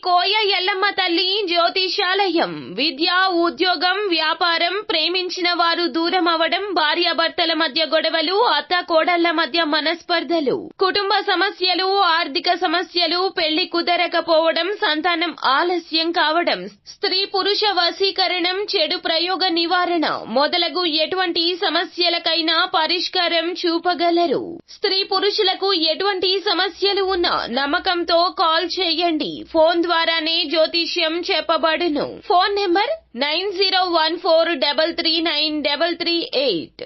కోయ ఎల్లమ్మ తల్లి జ్యోతిషాలయం. విద్య, ఉద్యోగం, వ్యాపారం, ప్రేమించిన వారు దూరం అవడం, భార్యాభర్తల మధ్య గొడవలు, అత్త కోడళ్ల మధ్య మనస్పర్ధలు, కుటుంబ సమస్యలు, ఆర్థిక సమస్యలు, పెళ్లి కుదరకపోవడం, సంతానం ఆలస్యం కావడం, స్త్రీ పురుష వశీకరణం, చెడు ప్రయోగ నివారణ మొదలగు ఎటువంటి సమస్యలకైనా పరిష్కారం చూపగలరు. స్త్రీ పురుషులకు ఎటువంటి సమస్యలు ఉన్నా నమ్మకంతో కాల్ చేయండి. ఫోన్ ద్వారానే జ్యోతిష్యం చెప్పబడును. Phone number 9014339338.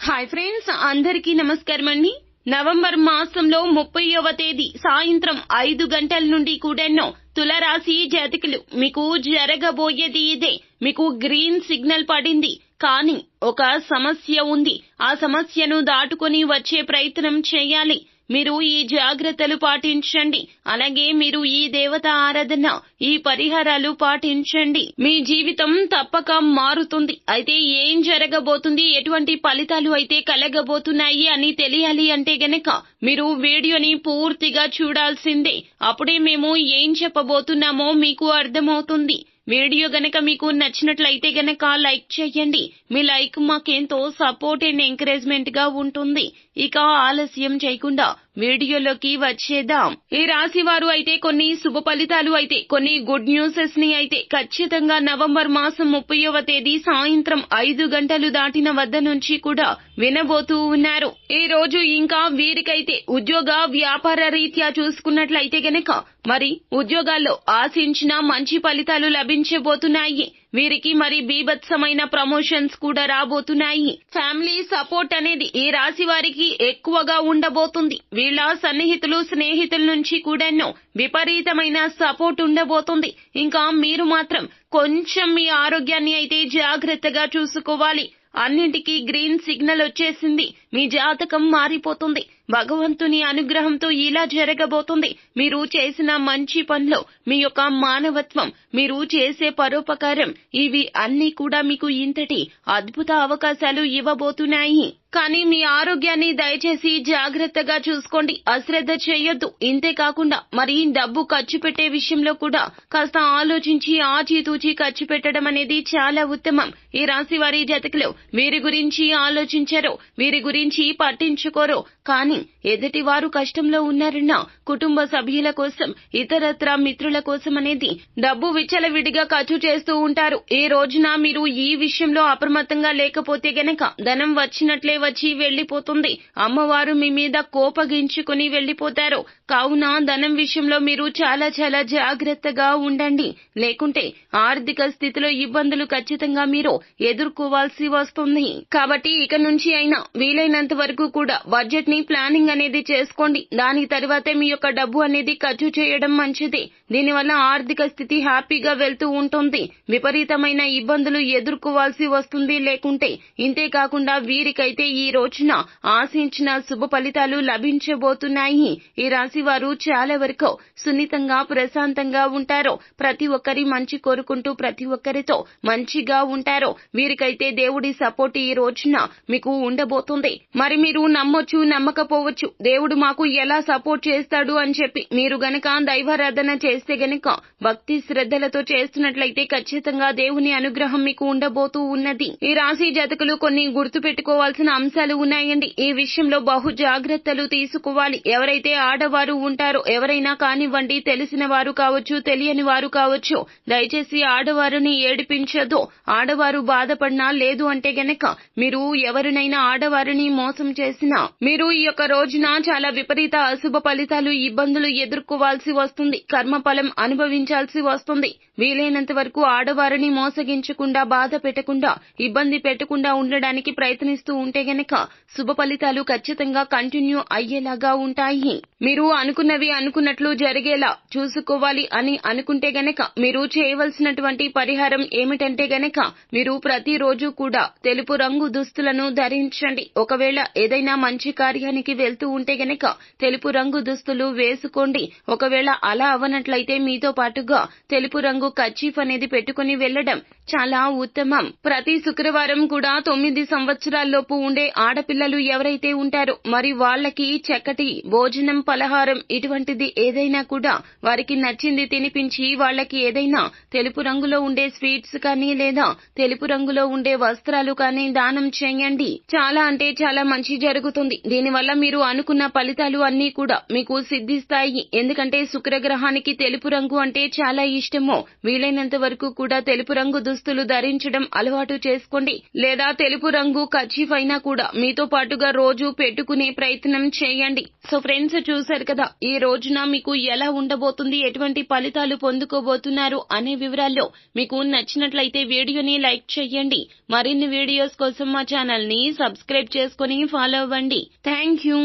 హాయ్ ఫ్రెండ్స్, అందరికీ నమస్కారం అండి. నవంబర్ మాసంలో 30వ తేదీ సాయంత్రం 5 గంటల నుండి కూడాను తులారాశి జాతకులు మీకు జరగబోయేది ఇదే. మీకు గ్రీన్ సిగ్నల్ పడింది, కానీ ఒక సమస్య ఉంది. ఆ సమస్యను దాటుకొని వచ్చే ప్రయత్నం చేయాలి. మీరు ఈ జాగ్రత్తలు పాటించండి. అలాగే మీరు ఈ దేవత ఆరాధన, ఈ పరిహారాలు పాటించండి. మీ జీవితం తప్పక మారుతుంది. అయితే ఏం జరగబోతుంది, ఎటువంటి ఫలితాలు అయితే కలగబోతున్నాయి అని తెలియాలి అంటే గనక మీరు వీడియోని పూర్తిగా చూడాల్సిందే. అప్పుడే మేము ఏం చెప్పబోతున్నామో మీకు అర్థమవుతుంది. వీడియో గనక మీకు నచ్చినట్లయితే గనక లైక్ చేయండి. మీ లైక్ మాకెంతో సపోర్ట్ అండ్ ఎంకరేజ్మెంట్ గా ఉంటుంది. ఇక ఆలస్యం చేయకుండా వీడియోలోకి వచ్చేద్దాం. ఈ రాశి వారు అయితే కొన్ని శుభ ఫలితాలు అయితే, కొన్ని గుడ్ న్యూసెస్ ని అయితే ఖచ్చితంగా నవంబర్ మాసం 30వ తేదీ సాయంత్రం 5 గంటలు దాటిన వద్ద నుంచి కూడా వినబోతూ ఉన్నారు. ఈ రోజు ఇంకా వీరికైతే ఉద్యోగ వ్యాపార రీత్యా చూసుకున్నట్లయితే గనక మరి ఉద్యోగాల్లో ఆశించిన మంచి ఫలితాలు లభించబోతున్నాయి. వీరికి మరి బీభత్సమైన ప్రమోషన్స్ కూడా రాబోతున్నాయి. ఫ్యామిలీ సపోర్ట్ అనేది ఈ రాశి వారికి ఎక్కువగా ఉండబోతుంది. వీళ్ళ సన్నిహితులు, స్నేహితుల నుంచి కూడాను విపరీతమైన సపోర్ట్ ఉండబోతుంది. ఇంకా మీరు మాత్రం కొంచెం మీ ఆరోగ్యాన్ని అయితే జాగ్రత్తగా చూసుకోవాలి. అన్నింటికీ గ్రీన్ సిగ్నల్ వచ్చేసింది. మీ జాతకం మారిపోతుంది. భగవంతుని అనుగ్రహంతో ఇలా జరగబోతుంది. మీరు చేసిన మంచి పనులు, మీ యొక్క మానవత్వం, మీరు చేసే పరోపకారం, ఇవి అన్ని కూడా మీకు ఇంతటి అద్భుత అవకాశాలు ఇవ్వబోతున్నాయి. కానీ మీ ఆరోగ్యాన్ని దయచేసి జాగ్రత్తగా చూసుకోండి. అశ్రద్ధ చేయొద్దు. ఇంతే కాకుండా మరి డబ్బు ఖర్చు పెట్టే విషయంలో కూడా కాస్త ఆలోచించి ఆచితూచి ఖర్చు పెట్టడం అనేది చాలా ఉత్తమం. ఈ రాశి వారి జాతకులు వీరి గురించి ఆలోచించరు, వీరి గురించి పట్టించుకోరు. కానీ ఎదుటి వారు కష్టంలో ఉన్నారన్న కుటుంబ సభ్యుల కోసం, ఇతరత్ర మిత్రుల కోసం అనేది డబ్బు విచ్చలవిడిగా ఖర్చు చేస్తూ ఉంటారు. ఈ రోజున మీరు ఈ విషయంలో అప్రమత్తంగా లేకపోతే గనక ధనం వచ్చినట్లే వచ్చి వెళ్లిపోతుంది. అమ్మవారు మీ మీద కోపగించుకుని వెళ్లిపోతారు. కావున ధనం విషయంలో మీరు చాలా చాలా జాగ్రత్తగా ఉండండి. లేకుంటే ఆర్థిక స్థితిలో ఇబ్బందులు ఖచ్చితంగా మీరు ఎదుర్కోవాల్సి వస్తుంది. కాబట్టి ఇక నుంచి అయినా వీలైనంత వరకు కూడా బడ్జెట్ ని ప్లానింగ్ అనేది చేసుకోండి. దాని తర్వాతే మీ యొక్క డబ్బు అనేది ఖర్చు చేయడం మంచిది. దీనివల్ల ఆర్థిక స్థితి హ్యాపీగా వెళ్తూ ఉంటుంది. విపరీతమైన ఇబ్బందులు ఎదుర్కోవాల్సి వస్తుంది లేకుంటే. ఇంతే కాకుండా వీరికైతే ఈ రోజున ఆశించిన శుభ ఫలితాలు లభించబోతున్నాయి. ఈ రాశి వారు చాలా వరకు సున్నితంగా, ప్రశాంతంగా ఉంటారు. ప్రతి ఒక్కరి మంచి కోరుకుంటూ ప్రతి ఒక్కరితో మంచిగా ఉంటారు. వీరికైతే దేవుడి సపోర్ట్ ఈ రోజున మీకు ఉండబోతుంది. మరి మీరు నమ్మొచ్చు, నమ్మకపోవచ్చు. దేవుడు మాకు ఎలా సపోర్ట్ చేస్తాడు అని చెప్పి మీరు గనక దైవారాధన చేస్తే గనక భక్తి శ్రద్ధలతో చేస్తున్నట్లయితే ఖచ్చితంగా దేవుని అనుగ్రహం మీకు ఉండబోతూ ఉన్నది. ఈ రాశి జాతకులు కొన్ని గుర్తు పెట్టుకోవాల్సిన అంశాలు ఉన్నాయండి. ఈ విషయంలో బహు జాగ్రత్తలు తీసుకోవాలి. ఎవరైతే ఆడవారు ఉంటారో, ఎవరైనా కానివ్వండి, తెలిసిన వారు కావచ్చు, తెలియని వారు కావచ్చు, దయచేసి ఆడవారిని ఏడిపించదు. ఆడవారు బాధపడినా లేదు అంటే గనక మీరు ఎవరినైనా ఆడవారిని మోసం చేసినా మీరు ఈ యొక్క రోజున చాలా విపరీత అశుభ ఫలితాలు, ఇబ్బందులు ఎదుర్కోవాల్సి వస్తుంది. కర్మఫలం అనుభవించాల్సి వస్తుంది. వీలైనంత వరకు ఆడవారిని మోసగించకుండా, బాధ పెట్టకుండా, ఇబ్బంది పెట్టకుండా ఉండడానికి ప్రయత్నిస్తూ ఉంటే గనక శుభ ఫలితాలు ఖచ్చితంగా కంటిన్యూ అయ్యేలాగా ఉంటాయి. మీరు అనుకున్నవి అనుకున్నట్లు జరిగేలా చూసుకోవాలి అని అనుకుంటే గనక మీరు చేయవలసినటువంటి పరిహారం ఏమిటంటే గనక మీరు ప్రతిరోజు కూడా తెలుపు రంగు దుస్తులను ధరించండి. ఒకవేళ ఏదైనా మంచి కార్యానికి వెళ్తూ ఉంటే గనక తెలుపు రంగు దుస్తులు వేసుకోండి. ఒకవేళ అలా అవనట్లయితే మీతో పాటుగా తెలుపు రంగు కర్చీఫ్ అనేది పెట్టుకుని వెళ్లడం చాలా ఉత్తమం. ప్రతి శుక్రవారం కూడా 9 సంవత్సరాల్లోపు ఉండే ఆడపిల్లలు ఎవరైతే ఉంటారో మరి వాళ్ళకి చక్కటి భోజనం, పలహారం ఇటువంటిది ఏదైనా కూడా వారికి నచ్చింది తినిపించి వాళ్ళకి ఏదైనా తెలుపు రంగులో ఉండే స్వీట్స్ కానీ లేదా తెలుపు రంగులో ఉండే వస్త్రాలు కానీ దానం చేయండి. చాలా అంటే చాలా మంచి జరుగుతుంది. దీనివల్ల మీరు అనుకున్న ఫలితాలు అన్నీ కూడా మీకు సిద్ధిస్తాయి. ఎందుకంటే శుక్రగ్రహానికి తెలుపు రంగు అంటే చాలా ఇష్టము. వీలైనంత వరకు కూడా తెలుపు రంగు దుస్తులు ధరించడం అలవాటు చేసుకోండి. లేదా తెలుపు రంగు కర్చీఫ్ అయినా కూడా మీతో పాటుగా రోజు పెట్టుకునే ప్రయత్నం చేయండి. సో ఫ్రెండ్స్, చూశారు కదా, ఈ రోజున మీకు ఎలా ఉండబోతుంది, ఎటువంటి ఫలితాలు పొందుకోబోతున్నారు అనే వివరాల్లో మీకు నచ్చినట్లయితే వీడియోని లైక్ చేయండి. మరిన్ని వీడియోస్ కోసం మా ఛానల్ ని సబ్స్క్రైబ్ చేసుకుని ఫాలో అవ్వండి. Thank you.